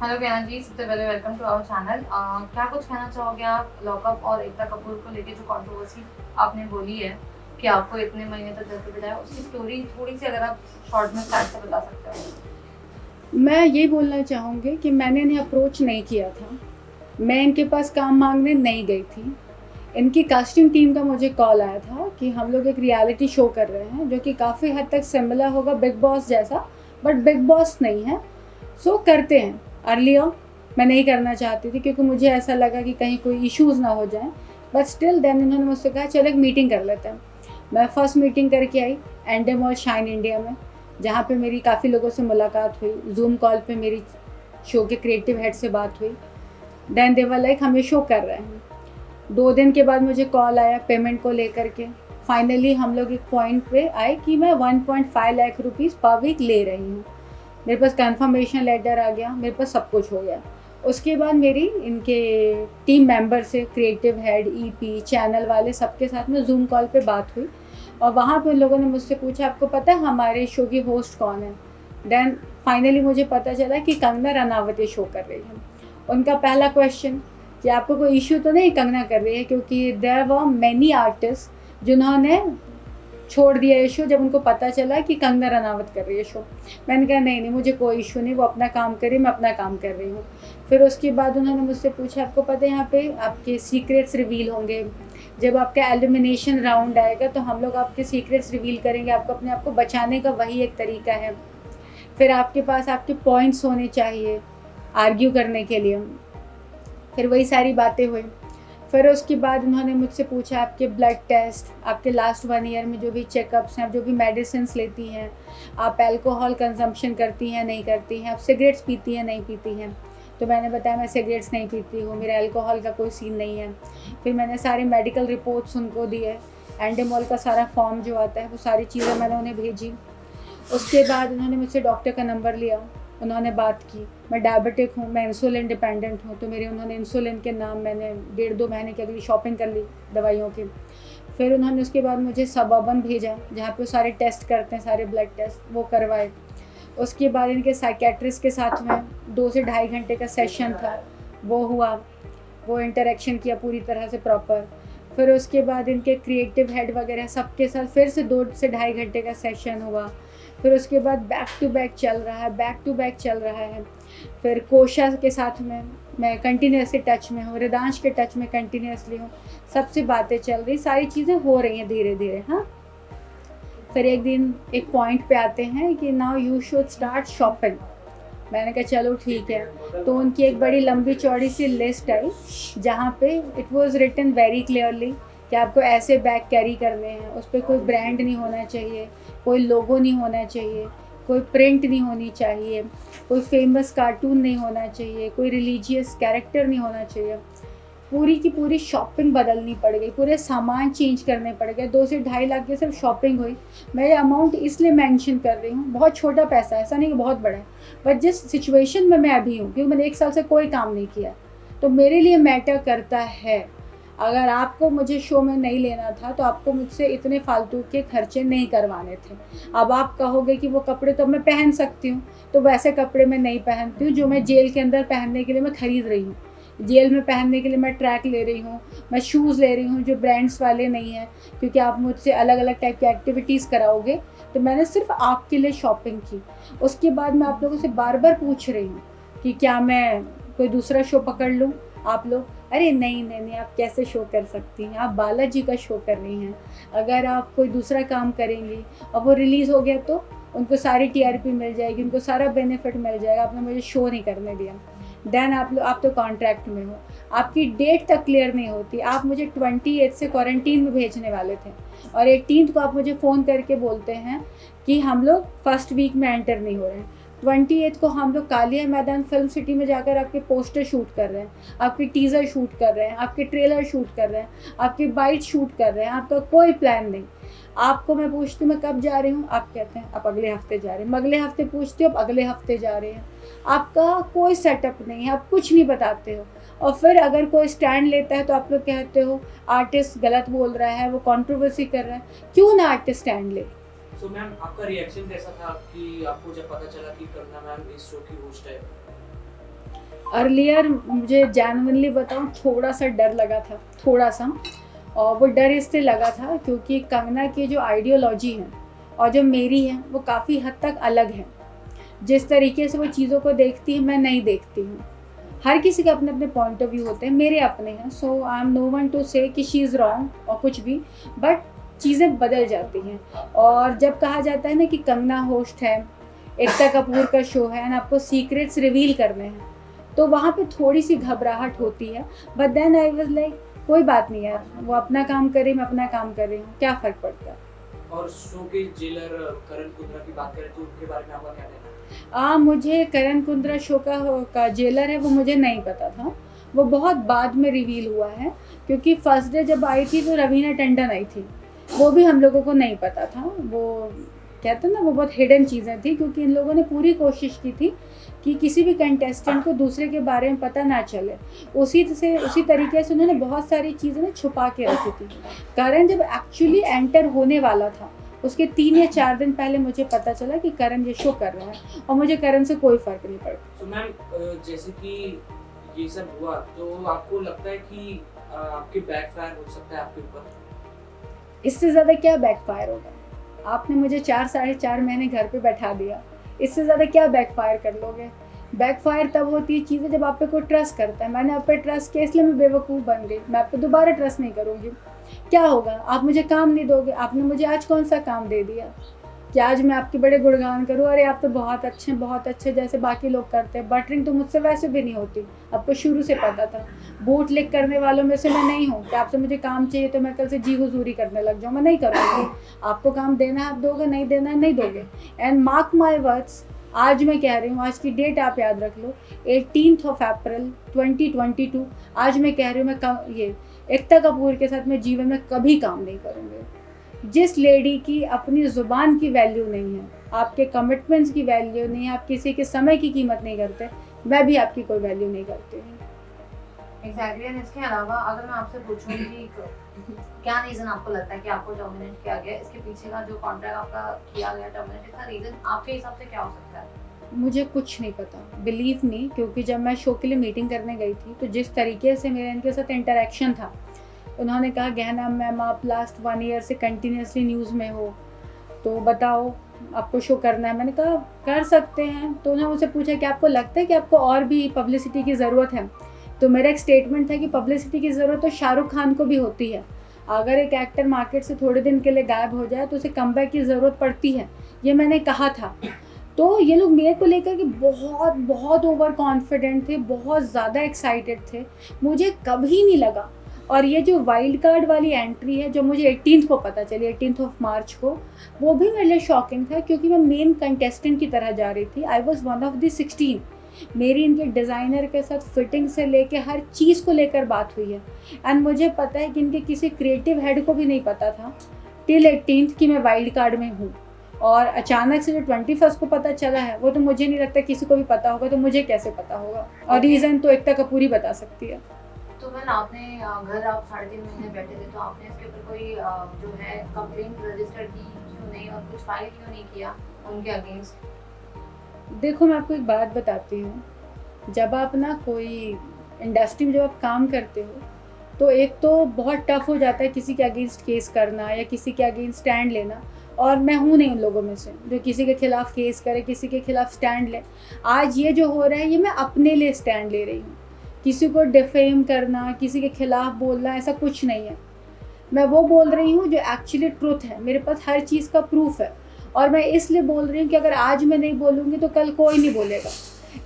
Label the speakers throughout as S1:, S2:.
S1: Hello ज्ञान जी, सबसे पहले वेलकम टू आवर चैनल। क्या कुछ कहना चाहोगे आप लॉकअप और एकता कपूर को लेके, जो कंट्रोवर्सी आपने बोली है कि आपको इतने महीने तक घर पे बिठाया, उसकी स्टोरी थोड़ी सी अगर आप शॉर्ट में स्टार्ट से बता सकते हो।
S2: मैं ये बोलना चाहूँगी कि मैंने इन्हें अप्रोच नहीं किया था। मैं इनके पास काम मांगने नहीं गई थी। इनकी कास्टिंग टीम का मुझे कॉल आया था कि हम लोग एक रियलिटी शो कर रहे हैं जो कि काफ़ी हद तक सिमिलर होगा बिग बॉस जैसा, बट बिग बॉस नहीं है। सो करते हैं। अर्लियर मैं नहीं करना चाहती थी क्योंकि मुझे ऐसा लगा कि कहीं कोई इश्यूज़ ना हो जाए, बट स्टिल देन इन्होंने मुझसे कहा चलो एक मीटिंग कर लेते हैं। मैं फर्स्ट मीटिंग करके आई एंडे मॉल शाइन इंडिया में, जहाँ पे मेरी काफ़ी लोगों से मुलाकात हुई। जूम कॉल पे मेरी शो के क्रिएटिव हेड से बात हुई। देन दे वर लाइक हम ये शो कर रहे हैं। 2 दिन के बाद मुझे कॉल आया पेमेंट को लेकर के। फाइनली हम लोग एक पॉइंट पे आए कि मैं 1.5 लाख रुपीज़ पर वीक ले रही हूँ। मेरे पास कंफर्मेशन लेटर आ गया, मेरे पास सब कुछ हो गया। उसके बाद मेरी इनके टीम मेंबर से, क्रिएटिव हेड, ईपी, चैनल वाले सबके साथ में जूम कॉल पे बात हुई और वहाँ पे उन लोगों ने मुझसे पूछा आपको पता है हमारे शो की होस्ट कौन है। देन फाइनली मुझे पता चला कि कंगना रनावत ये शो कर रही है। उनका पहला क्वेश्चन कि आपको कोई इशू तो नहीं कंगना कर रही है, क्योंकि देयर वर मैनी आर्टिस्ट जिन्होंने छोड़ दिया ये शो जब उनको पता चला कि कंगना रनावत कर रही है शो। मैंने कहा नहीं नहीं, मुझे कोई इशू नहीं, वो अपना काम करे, मैं अपना काम कर रही हूँ। फिर उसके बाद उन्होंने मुझसे पूछा आपको पता है यहाँ पे आपके सीक्रेट्स रिवील होंगे, जब आपका एलिमिनेशन राउंड आएगा तो हम लोग आपके सीक्रेट्स रिवील करेंगे, आपको अपने आप को बचाने का वही एक तरीका है। फिर आपके पास आपके पॉइंट्स होने चाहिए आर्ग्यू करने के लिए। फिर वही सारी बातें हुई। फिर उसके बाद उन्होंने मुझसे पूछा आपके ब्लड टेस्ट, आपके लास्ट 1 ईयर में जो भी चेकअप्स हैं, जो भी मेडिसिन्स लेती हैं, आप अल्कोहल कंजम्पशन करती हैं नहीं करती हैं, आप सिगरेट्स पीती हैं नहीं पीती हैं। तो मैंने बताया मैं सिगरेट्स नहीं पीती हूँ, मेरा अल्कोहल का कोई सीन नहीं है। फिर मैंने सारे मेडिकल रिपोर्ट्स उनको दिए, एंडेमॉल का सारा फॉर्म जो आता है वो सारी चीज़ें मैंने उन्हें भेजी। उसके बाद उन्होंने मुझसे डॉक्टर का नंबर लिया, उन्होंने बात की। मैं डायबिटिक हूँ, मैं इंसुलिन डिपेंडेंट हूँ, तो मेरे उन्होंने इंसुलिन के नाम मैंने 1.5-2 महीने की अगली शॉपिंग कर ली दवाइयों की। फिर उन्होंने उसके बाद मुझे सबअर्बन भेजा जहाँ पे सारे टेस्ट करते हैं, सारे ब्लड टेस्ट वो करवाए। उसके बाद इनके साइकेट्रिस्ट के साथ में 2 से ढाई घंटे का सेशन था, वो हुआ, वो इंटरेक्शन किया पूरी तरह से प्रॉपर। फिर उसके बाद इनके क्रिएटिव हेड वगैरह सबके साथ फिर से 2 से ढाई घंटे का सेशन हुआ। फिर उसके बाद बैक टू बैक चल रहा है। फिर कोशा के साथ में मैं कंटिन्यूसली टच में हूँ, रिदांश के टच में कंटिन्यूसली हूँ, सबसे बातें चल रही, सारी चीज़ें हो रही हैं धीरे धीरे। हाँ, फिर एक दिन एक पॉइंट पे आते हैं कि now you should start shopping. मैंने कहा चलो ठीक है। तो उनकी एक बड़ी लंबी चौड़ी सी लिस्ट आई जहाँ पे it was written very clearly कि आपको ऐसे बैग कैरी करने हैं, उस पर कोई ब्रांड नहीं होना चाहिए, कोई लोगो नहीं होना चाहिए, कोई प्रिंट नहीं होनी चाहिए, कोई फेमस कार्टून नहीं होना चाहिए, कोई रिलीजियस कैरेक्टर नहीं होना चाहिए। पूरी की पूरी शॉपिंग बदलनी पड़ गई, पूरे सामान चेंज करने पड़ गए। 2 से ढाई लाख की सिर्फ शॉपिंग हुई। मैं ये अमाउंट इसलिए मेंशन कर रही हूँ, बहुत छोटा पैसा है, ऐसा नहीं कि बहुत बड़ा है, बट जिस सिचुएशन में मैं अभी हूँ, क्योंकि मैंने 1 साल से कोई काम नहीं किया, तो मेरे लिए मैटर करता है। अगर आपको मुझे शो में नहीं लेना था तो आपको मुझसे इतने फालतू के खर्चे नहीं करवाने थे। अब आप कहोगे कि वो कपड़े तो मैं पहन सकती हूँ, तो वैसे कपड़े मैं नहीं पहनती हूँ जो मैं जेल के अंदर पहनने के लिए मैं ख़रीद रही हूँ। जेल में पहनने के लिए मैं ट्रैक ले रही हूँ, मैं शूज़ ले रही हूँ जो ब्रांड्स वाले नहीं हैं, क्योंकि आप मुझसे अलग अलग टाइप की एक्टिविटीज़ कराओगे। तो मैंने सिर्फ आपके लिए शॉपिंग की। उसके बाद मैं आप लोगों से बार बार पूछ रही हूँ कि क्या मैं कोई दूसरा शो पकड़ लूँ। आप लोग अरे नहीं नहीं नहीं, आप कैसे शो कर सकती हैं, आप बालाजी का शो कर रही हैं। अगर आप कोई दूसरा काम करेंगी और वो रिलीज़ हो गया तो उनको सारी टीआरपी मिल जाएगी, उनको सारा बेनिफिट मिल जाएगा, आपने मुझे शो नहीं करने दिया। देन आप तो कॉन्ट्रैक्ट में हो, आपकी डेट तक क्लियर नहीं होती। आप मुझे 28 से क्वारंटीन में भेजने वाले थे और 18 को आप मुझे फ़ोन करके बोलते हैं कि हम लोग फर्स्ट वीक में एंटर नहीं हो रहे हैं। 28 को हम लोग कालिया मैदान फिल्म सिटी में जाकर आपके पोस्टर शूट कर रहे हैं, आपके टीज़र शूट कर रहे हैं, आपके ट्रेलर शूट कर रहे हैं, आपके बाइट शूट कर रहे हैं, आपका कोई प्लान नहीं। आपको मैं पूछती हूँ मैं कब जा रही हूँ, आप कहते हैं आप अगले हफ्ते जा रहे हैं। अगले हफ्ते पूछती हूँ आप अगले हफ्ते जा रहे हैं। आपका कोई सेटअप नहीं है, आप कुछ नहीं बताते हो। और फिर अगर कोई स्टैंड लेता है तो आप लोग कहते हो आर्टिस्ट गलत बोल रहा है, वो कंट्रोवर्सी कर रहा है। क्यों ना आर्टिस्ट स्टैंड ले।
S3: सो मैम आपका रिएक्शन कैसा था कि आपको जब पता चला कि कंगना मैम इस शो की होस्ट है?
S2: अर्लियर मुझे जेन्युइनली बताऊँ थोड़ा सा डर लगा था, थोड़ा सा। और वो डर इसलिए लगा था क्योंकि कंगना की जो आइडियोलॉजी है और जो मेरी है वो काफ़ी हद तक अलग है। जिस तरीके से वो चीज़ों को देखती है मैं नहीं देखती हूँ। हर किसी के अपने अपने पॉइंट ऑफ व्यू होते हैं, मेरे अपने हैं। So I am no one to say कि शी इज़ रॉन्ग और कुछ भी, बट चीज़ें बदल जाती हैं। और जब कहा जाता है ना कि कंगना होस्ट है, एकता कपूर का शो है एंड आपको सीक्रेट्स रिवील करने हैं, तो वहाँ पे थोड़ी सी घबराहट होती है। But then I was like कोई बात नहीं यार, वो अपना काम करे, मैं अपना काम कर रही हूँ, क्या फ़र्क पड़ता है।
S3: और शो के जेलर करण कुंद्रा की बात करें तो उनके बारे में आपका क्या कहना है?
S2: मुझे करण कुंद्रा शो का जेलर है वो मुझे नहीं पता था। वो बहुत बाद में रिवील हुआ है, क्योंकि फर्स्ट डे जब आई थी तो रवीना टंडन आई थी, वो भी हम लोगों को नहीं पता था। वो कहते हैं ना, वो बहुत हिडन चीज़ें थी, क्योंकि इन लोगों ने पूरी कोशिश की थी कि किसी भी कंटेस्टेंट को दूसरे के बारे में पता ना चले। उसी तरीके से उन्होंने बहुत सारी चीज़ें ना छुपा के रखी थी। करण जब एक्चुअली एंटर होने वाला था उसके 3 या 4 दिन पहले मुझे पता चला कि करण ये शो कर रहा है, और मुझे करण से कोई फ़र्क नहीं पड़ा।
S3: तो मैम जैसे कि ये सब हुआ तो आपको लगता है कि आपके बैकफायर हो सकता है आपके ऊपर?
S2: इससे ज़्यादा क्या बैकफायर होगा? आपने मुझे 4 साढ़े 4 महीने घर पे बैठा दिया, इससे ज़्यादा क्या बैकफायर कर लोगे? बैकफायर तब होती है चीज़ें जब आप पे कोई ट्रस्ट करता है। मैंने आप पे ट्रस्ट किया इसलिए मैं बेवकूफ़ बन गई, मैं आप पे दोबारा ट्रस्ट नहीं करूँगी। क्या होगा? आप मुझे काम नहीं दोगे। आपने मुझे आज कौन सा काम दे दिया कि आज मैं आपके बड़े गुणगान करूँ, अरे आप तो बहुत अच्छे जैसे बाकी लोग करते हैं। बटरिंग तो मुझसे वैसे भी नहीं होती, आपको शुरू से पता था। बूट लिक करने वालों में से मैं नहीं हूँ कि आपसे मुझे काम चाहिए तो मैं कल से जी हुजूरी करने लग जाऊँ, मैं नहीं करूँगी। आपको काम देना है आप दोगे, नहीं देना है नहीं दोगे। एंड मार्क माई वर्ड्स, आज मैं कह रही हूँ, आज की डेट आप याद रख लो, 18 अप्रैल 2022। आज मैं कह रही हूँ, मैं ये एकता कपूर के साथ मैं जीवन में कभी काम नहीं करूँगी। जिस लेडी की अपनी ज़ुबान की वैल्यू नहीं है, आपके कमिटमेंट्स की वैल्यू नहीं है, आप किसी के समय की कीमत नहीं करते, मैं भी आपकी कोई वैल्यू नहीं करती हूँ।
S1: एग्जैक्टली। एंड इसके अलावा अगर मैं आपसे पूछूं कि क्या रीज़न आपको लगता है कि आपको टर्मिनेट किया गया, इसके पीछे का जो कॉन्ट्रैक्ट आपका किया गया टर्मिनेट, इसका रीज़न आपके हिसाब से क्या हो सकता है?
S2: मुझे कुछ नहीं पता, बिलीव मी, क्योंकि जब मैं शो के लिए मीटिंग करने गई थी तो जिस तरीके से मेरा इनके साथ इंटरेक्शन था, उन्होंने कहा गहना मैम आप लास्ट 1 ईयर से कंटिन्यूसली न्यूज़ में हो, तो बताओ आपको शो करना है। मैंने कहा कर सकते हैं। तो उन्होंने मुझसे पूछा कि आपको लगता है कि आपको और भी पब्लिसिटी की ज़रूरत है? तो मेरा एक स्टेटमेंट था कि पब्लिसिटी की ज़रूरत तो शाहरुख खान को भी होती है। अगर एक एक्टर मार्केट से थोड़े दिन के लिए गायब हो जाए तो उसे कमबैक की ज़रूरत पड़ती है, ये मैंने कहा था। तो ये लोग मेरे को लेकर कि बहुत बहुत ओवर कॉन्फिडेंट थे, बहुत ज़्यादा एक्साइटेड थे, मुझे कभी नहीं लगा। और ये जो वाइल्ड कार्ड वाली एंट्री है जो मुझे 18 को पता चली, 18 मार्च को, वो भी मेरे लिए शॉकिंग था, क्योंकि मैं मेन कंटेस्टेंट की तरह जा रही थी। I was one of the 16। मेरी इनके डिज़ाइनर के साथ फिटिंग से लेके हर चीज़ को लेकर बात हुई है। एंड मुझे पता है कि इनके किसी क्रिएटिव हेड को भी नहीं पता था टिल 18 कि मैं वाइल्ड कार्ड में हूँ। और अचानक से जो 21 को पता चला है, वो तो मुझे नहीं लगता किसी को भी पता होगा, तो मुझे कैसे पता होगा? और रीज़न तो एकता कपूर ही बता सकती है।
S1: तो मैम आपने घर आप 3.5 महीने बैठे थे, तो आपने इसके ऊपर कोई जो है कंप्लेंट रजिस्टर की क्यों नहीं, और कुछ फाइल क्यों नहीं किया उनके अगेंस्ट?
S2: देखो मैं आपको एक बात बताती हूँ, जब आप ना कोई इंडस्ट्री में जब आप काम करते हो तो एक तो बहुत टफ हो जाता है किसी के अगेंस्ट केस करना या किसी के अगेंस्ट स्टैंड लेना। और मैं हूँ नहीं उन लोगों में से जो किसी के खिलाफ केस करे, किसी के खिलाफ स्टैंड ले। आज ये जो हो रहा है ये मैं अपने लिए स्टैंड ले रही हूँ। किसी को डिफेम करना, किसी के खिलाफ बोलना, ऐसा कुछ नहीं है। मैं वो बोल रही हूँ जो एक्चुअली ट्रुथ है, मेरे पास हर चीज़ का प्रूफ है। और मैं इसलिए बोल रही हूँ कि अगर आज मैं नहीं बोलूँगी तो कल कोई नहीं बोलेगा।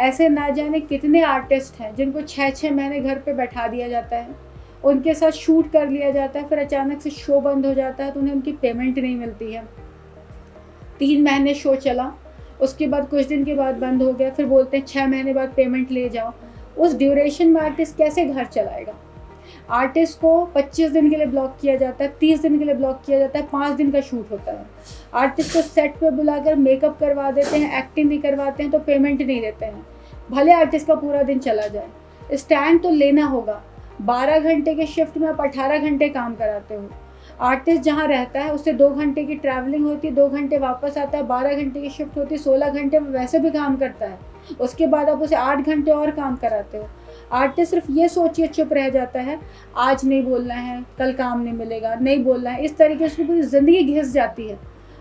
S2: ऐसे ना जाने कितने आर्टिस्ट हैं जिनको 6-6 महीने घर पे बैठा दिया जाता है, उनके साथ शूट कर लिया जाता है, फिर अचानक से शो बंद हो जाता है तो उन्हें उनकी पेमेंट नहीं मिलती है। 3 महीने शो चला, उसके बाद कुछ दिन के बाद बंद हो गया, फिर बोलते हैं 6 महीने बाद पेमेंट ले जाओ। उस ड्यूरेशन में आर्टिस्ट कैसे घर चलाएगा? आर्टिस्ट को 25 दिन के लिए ब्लॉक किया जाता है, 30 दिन के लिए ब्लॉक किया जाता है, 5 दिन का शूट होता है। आर्टिस्ट को सेट पे बुलाकर मेकअप करवा देते हैं, एक्टिंग नहीं करवाते हैं तो पेमेंट नहीं देते हैं, भले आर्टिस्ट का पूरा दिन चला जाए। स्टैंड तो लेना होगा। 12 घंटे के शिफ्ट में आप 18 घंटे काम कराते हो। आर्टिस्ट जहाँ रहता है उससे 2 घंटे की ट्रैवलिंग होती है, 2 घंटे वापस आता है, 12 घंटे की शिफ्ट होती है, 16 घंटे में वैसे भी काम करता है। उसके बाद आप उसे 8 घंटे और काम कराते हो। आर्टिस्ट सिर्फ ये सोचिए चुप रह जाता है, आज नहीं बोलना है, कल काम नहीं मिलेगा, नहीं बोलना है, इस तरीके से पूरी ज़िंदगी घिस जाती है।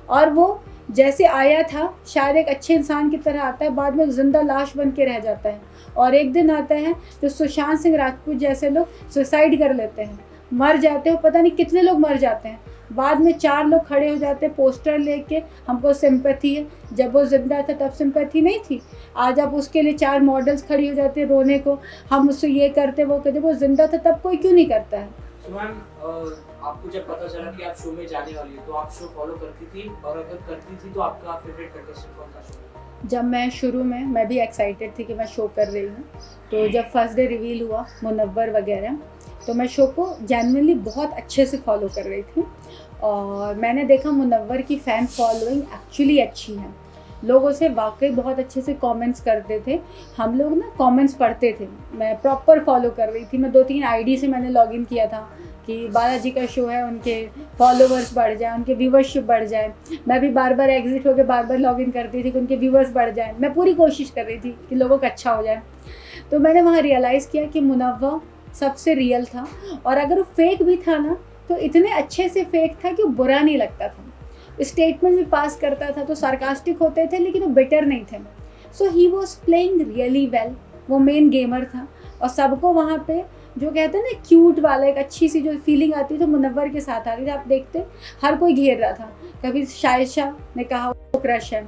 S2: और वो जैसे आया था शायद एक अच्छे इंसान की तरह आता है, बाद में एक जिंदा लाश बन के रह जाता है। और एक दिन आता है जो सुशांत सिंह राजपूत जैसे लोग सुसाइड कर लेते हैं, मर जाते हैं, पता नहीं कितने लोग मर जाते हैं। बाद में 4 लोग खड़े हो जाते हैं पोस्टर लेके, हमको सिंपैथी है। जब वो जिंदा था तब सिंपैथी नहीं थी। आज आप उसके लिए 4 मॉडल्स खड़ी हो जाते हैं रोने को, हम उससे ये करते वो करते। वो जिंदा था तब कोई क्यों नहीं करता है?
S3: तो मैम आपको जब पता चला कि आप शो में जाने वाली है तो आप शो फॉलो करती थी, और अगर करती थी तो आपका फेवरेट कंटेस्टेंट कौन था शो में?
S2: जब मैं शुरू में मैं भी एक्साइटेड थी कि मैं शो कर रही हूँ, तो जब फर्स्ट डे रिवील हुआ मुनव्वर वगैरह, तो मैं शो को जेन्युइनली बहुत अच्छे से फॉलो कर रही थी। और मैंने देखा मुनव्वर की फ़ैन फॉलोइंग एक्चुअली अच्छी है, लोग उसे वाकई बहुत अच्छे से कमेंट्स करते थे। हम लोग ना कमेंट्स पढ़ते थे, मैं प्रॉपर फॉलो कर रही थी। मैं 2-3 आईडी से मैंने लॉगिन किया था कि बालाजी का शो है, उनके फॉलोवर्स बढ़ जाए, उनके व्यूवरशिप बढ़ जाए। मैं भी बार बार एग्जिट होकर बार बार लॉगिन करती थी कि उनके व्यूवर्स बढ़ जाए। मैं पूरी कोशिश कर रही थी कि लोगों का अच्छा हो जाए। तो मैंने वहाँ रियलाइज़ किया कि मुनव्वर सबसे रियल था, और अगर वो फेक भी था ना तो इतने अच्छे से फेक था कि वो बुरा नहीं लगता था। स्टेटमेंट भी पास करता था तो सार्कास्टिक होते थे, लेकिन वो बिटर नहीं थे। So he was playing really well. वो मेन गेमर था, और सबको वहाँ पे जो कहते हैं ना क्यूट वाला एक अच्छी सी जो फीलिंग आती है तो मुनव्वर के साथ आती थी। आप देखते हर कोई घेर रहा था। कभी शायशा ने कहा वो क्रश है,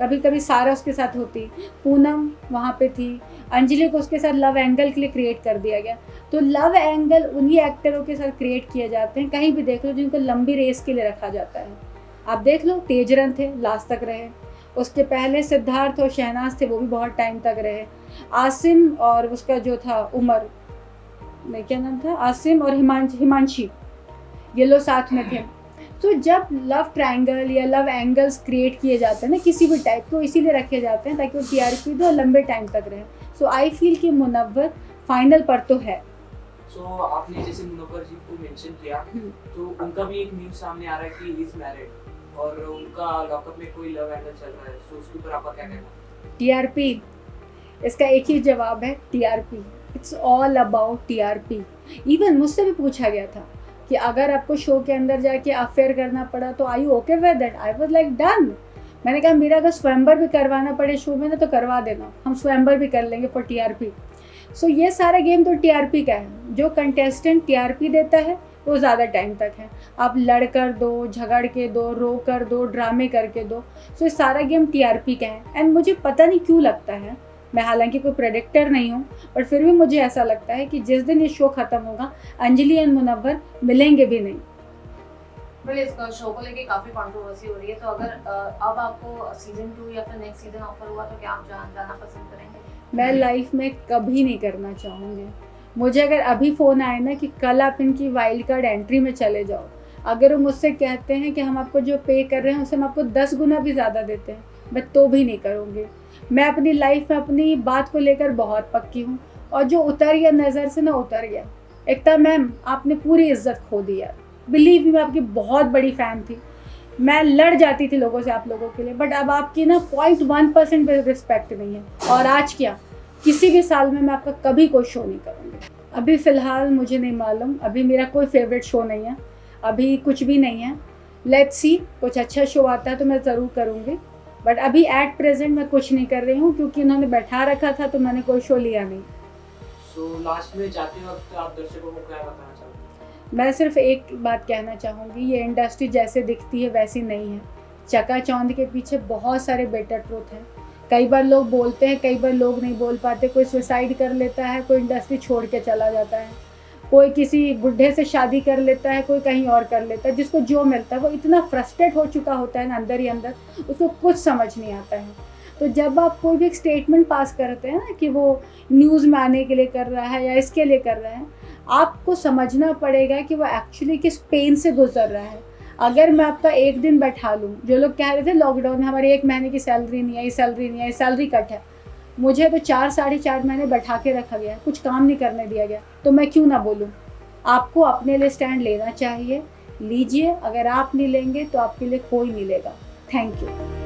S2: कभी कभी सारा उसके साथ होती, पूनम वहाँ पे थी, अंजलि को उसके साथ लव एंगल के लिए क्रिएट कर दिया गया। तो लव एंगल उन्हीं एक्टरों के साथ क्रिएट किए जाते हैं, कहीं भी देख लो, जिनको लंबी रेस के लिए रखा जाता है। आप देख लो तेजरन थे, लास्ट तक रहे। उसके पहले सिद्धार्थ और शहनाज थे, वो भी बहुत टाइम तक रहे। आसिम और उसका जो था उमर, नहीं क्या नाम था, आसिम और हिमांशी, ये लोग साथ में थे। तो जब लव ट्रायंगल या लव एंगल्स क्रिएट किए जाते हैं ना किसी भी टाइप को, इसीलिए रखे जाते हैं ताकि वो टीआरपी दो और लंबे टाइम तक रहे। सो आई फील कि मुनव्वर फाइनल पर तो है।
S3: सो आपने जैसे मुनव्वर जी को मेंशन किया, तो उनका भी एक न्यूज़ सामने आ रहा है कि ही इज मैरिड और उनका लॉकअप में कोई लव एंगल चल रहा है। सो उसके ऊपर आपका क्या कहना है?
S2: टीआरपी, इसका एक ही जवाब है, TRP. It's all about TRP. Even मुझसे भी पूछा गया था कि अगर आपको शो के अंदर जाके अफेयर करना पड़ा तो are you okay with that? I was like done. मैंने कहा मेरा अगर स्वयंवर भी करवाना पड़े शो में ना तो करवा देना, हम स्वयंवर भी कर लेंगे फॉर टीआरपी। सो ये सारा गेम तो टीआरपी का है। जो कंटेस्टेंट टीआरपी देता है वो ज़्यादा टाइम तक है। आप लड़ कर दो, झगड़ के दो, रो कर दो, ड्रामे करके दो। सो ये सारा गेम टीआरपी का है। एंड मुझे पता नहीं क्यों लगता है, मैं हालांकि कोई प्रेडिक्टर नहीं हूँ, बट फिर भी मुझे ऐसा लगता है कि जिस दिन ये शो ख़त्म होगा अंजलि एंड मुनव्वर मिलेंगे भी नहीं।
S1: बोले इस शो को लेके काफ़ी कंट्रोवर्सी हो रही है, तो अगर अब आपको सीजन 2 या फिर नेक्स्ट सीजन ऑफर हुआ तो क्या आप जाना पसंद करेंगे?
S2: मैं लाइफ में कभी नहीं करना चाहूँगी। मुझे अगर अभी फ़ोन आए ना कि कल आप इनकी वाइल्ड कार्ड एंट्री में चले जाओ, अगर वो मुझसे कहते हैं कि हम आपको जो पे कर रहे हैं उससे हम आपको 10 गुना भी ज़्यादा देते हैं, मैं तो भी नहीं करूँगी। मैं अपनी लाइफ में अपनी बात को लेकर बहुत पक्की हूँ, और जो उतर गया नज़र से ना उतर गया। एकता मैम, आपने पूरी इज्जत खो दी यार। बिलीव मी, मैं आपकी बहुत बड़ी फ़ैन थी, मैं लड़ जाती थी लोगों से आप लोगों के लिए, बट अब आपकी ना 0.1% भी रिस्पेक्ट नहीं है। और आज क्या, किसी भी साल में मैं आपका कभी कोई शो नहीं करूँगी। अभी फ़िलहाल मुझे नहीं मालूम, अभी मेरा कोई फेवरेट शो नहीं है, अभी कुछ भी नहीं है। लेट्स सी, कुछ अच्छा शो आता है तो मैं ज़रूर करूँगी, बट अभी एट प्रेजेंट मैं कुछ नहीं कर रही हूँ क्योंकि उन्होंने बैठा रखा था तो मैंने कोई शो लिया नहीं।
S3: सो लास्ट में जाते वक्त आप दर्शकों को क्या बताना चाहोगे?
S2: मैं सिर्फ एक बात कहना चाहूँगी, ये इंडस्ट्री जैसे दिखती है वैसी नहीं है। चकाचौंध के पीछे बहुत सारे बेटर ट्रूथ हैं। कई बार लोग बोलते हैं, कई बार लोग नहीं बोल पाते। कोई सुसाइड कर लेता है, कोई इंडस्ट्री छोड़ के चला जाता है, कोई किसी बुढ़े से शादी कर लेता है, कोई कहीं और कर लेता है। जिसको जो मिलता है वो इतना फ्रस्ट्रेट हो चुका होता है ना अंदर ही अंदर, उसको कुछ समझ नहीं आता है। तो जब आप कोई भी एक स्टेटमेंट पास करते हैं ना कि वो न्यूज़ में आने के लिए कर रहा है या इसके लिए कर रहा है, आपको समझना पड़ेगा कि वो एक्चुअली किस पेन से गुजर रहा है। अगर मैं आपका एक दिन बैठा लूँ, जो लोग कह रहे थे लॉकडाउन में हमारी 1 महीने की सैलरी नहीं आई, सैलरी नहीं आई, सैलरी कट है, मुझे तो 4 साढ़े 4 महीने बैठा के रखा गया, कुछ काम नहीं करने दिया गया, तो मैं क्यों ना बोलूँ। आपको अपने लिए स्टैंड लेना चाहिए, लीजिए। अगर आप नहीं लेंगे तो आपके लिए कोई नहीं लेगा। Thank you.